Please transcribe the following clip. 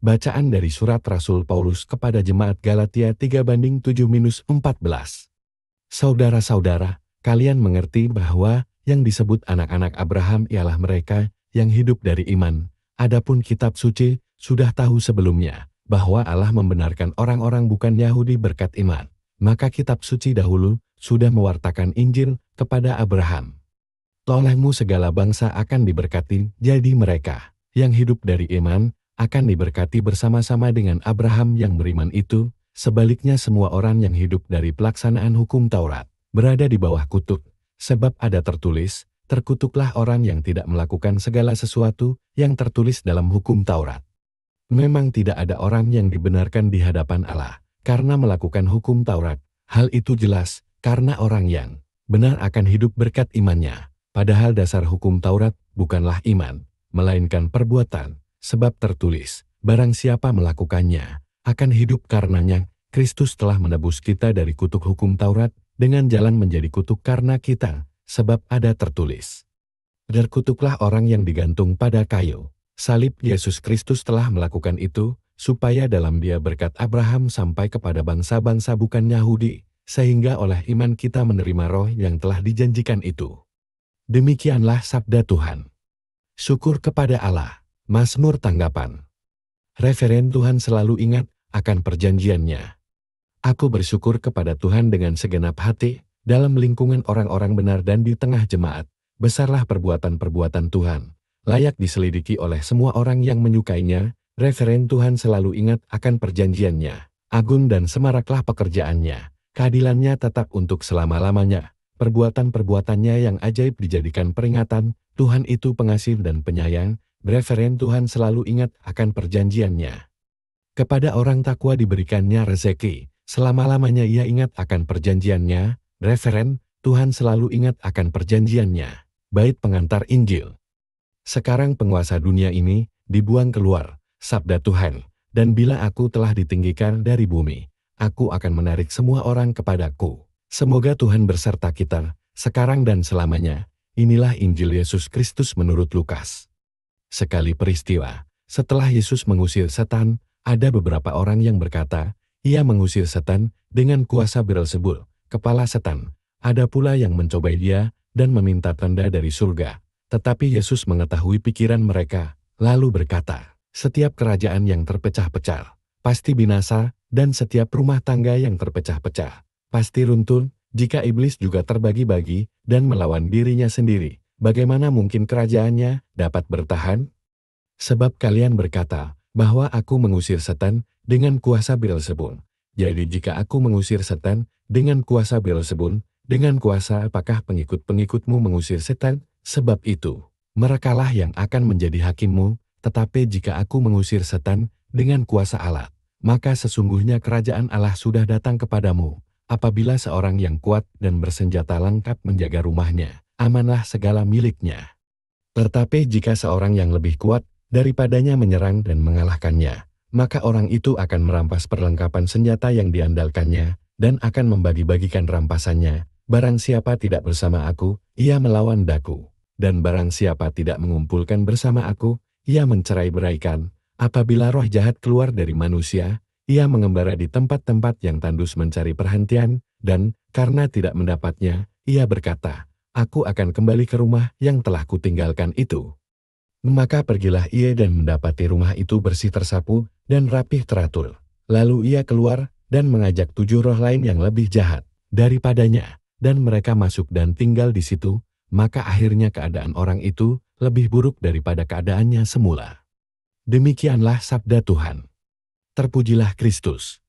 Bacaan dari surat Rasul Paulus kepada jemaat Galatia 3:7-14. Saudara-saudara, kalian mengerti bahwa yang disebut anak-anak Abraham ialah mereka yang hidup dari iman. Adapun kitab suci sudah tahu sebelumnya bahwa Allah membenarkan orang-orang bukan Yahudi berkat iman. Maka kitab suci dahulu sudah mewartakan Injil kepada Abraham. Olehmu segala bangsa akan diberkati, jadi mereka yang hidup dari iman akan diberkati bersama-sama dengan Abraham yang beriman itu. Sebaliknya semua orang yang hidup dari pelaksanaan hukum Taurat berada di bawah kutuk, sebab ada tertulis, terkutuklah orang yang tidak melakukan segala sesuatu yang tertulis dalam hukum Taurat. Memang tidak ada orang yang dibenarkan di hadapan Allah karena melakukan hukum Taurat. Hal itu jelas karena orang yang benar akan hidup berkat imannya. Padahal dasar hukum Taurat bukanlah iman, melainkan perbuatan. Sebab tertulis, barang siapa melakukannya, akan hidup karenanya. Kristus telah menebus kita dari kutuk hukum Taurat, dengan jalan menjadi kutuk karena kita, sebab ada tertulis. Terkutuklah orang yang digantung pada kayu. Salib. Yesus Kristus telah melakukan itu, supaya dalam Dia berkat Abraham sampai kepada bangsa-bangsa bukan Yahudi, sehingga oleh iman kita menerima roh yang telah dijanjikan itu. Demikianlah sabda Tuhan. Syukur kepada Allah. Mazmur tanggapan. Referen Tuhan selalu ingat akan perjanjiannya. Aku bersyukur kepada Tuhan dengan segenap hati, dalam lingkungan orang-orang benar dan di tengah jemaat. Besarlah perbuatan-perbuatan Tuhan, layak diselidiki oleh semua orang yang menyukainya. Referen Tuhan selalu ingat akan perjanjiannya. Agung dan semaraklah pekerjaannya. Keadilannya tetap untuk selama-lamanya. Perbuatan-perbuatannya yang ajaib dijadikan peringatan. Tuhan itu pengasih dan penyayang. Referen Tuhan selalu ingat akan perjanjiannya. Kepada orang takwa diberikannya rezeki, selama-lamanya ia ingat akan perjanjiannya. Referen Tuhan selalu ingat akan perjanjiannya. Bait pengantar Injil. Sekarang penguasa dunia ini dibuang keluar, sabda Tuhan, dan bila aku telah ditinggikan dari bumi, aku akan menarik semua orang kepadaku. Semoga Tuhan berserta kita, sekarang dan selamanya. Inilah Injil Yesus Kristus menurut Lukas. Sekali peristiwa, setelah Yesus mengusir setan, ada beberapa orang yang berkata, ia mengusir setan dengan kuasa Beelzebul, kepala setan. Ada pula yang mencobai dia dan meminta tanda dari surga. Tetapi Yesus mengetahui pikiran mereka, lalu berkata, setiap kerajaan yang terpecah-pecah pasti binasa, dan setiap rumah tangga yang terpecah-pecah pasti runtuh. Jika iblis juga terbagi-bagi dan melawan dirinya sendiri, bagaimana mungkin kerajaannya dapat bertahan? Sebab kalian berkata bahwa aku mengusir setan dengan kuasa Beelzebul. Jadi jika aku mengusir setan dengan kuasa Beelzebul, dengan kuasa apakah pengikut-pengikutmu mengusir setan? Sebab itu, merekalah yang akan menjadi hakimmu. Tetapi jika aku mengusir setan dengan kuasa Allah, maka sesungguhnya kerajaan Allah sudah datang kepadamu. Apabila seorang yang kuat dan bersenjata lengkap menjaga rumahnya, amanlah segala miliknya. Tetapi jika seorang yang lebih kuat daripadanya menyerang dan mengalahkannya, maka orang itu akan merampas perlengkapan senjata yang diandalkannya, dan akan membagi-bagikan rampasannya. Barang siapa tidak bersama aku, ia melawan daku. Dan barang siapa tidak mengumpulkan bersama aku, ia mencerai-beraikan. Apabila roh jahat keluar dari manusia, ia mengembara di tempat-tempat yang tandus mencari perhentian, dan karena tidak mendapatnya, ia berkata, aku akan kembali ke rumah yang telah kutinggalkan itu. Maka pergilah ia dan mendapati rumah itu bersih tersapu dan rapih teratur. Lalu ia keluar dan mengajak 7 roh lain yang lebih jahat daripadanya, dan mereka masuk dan tinggal di situ. Maka akhirnya keadaan orang itu lebih buruk daripada keadaannya semula. Demikianlah sabda Tuhan. Terpujilah Kristus.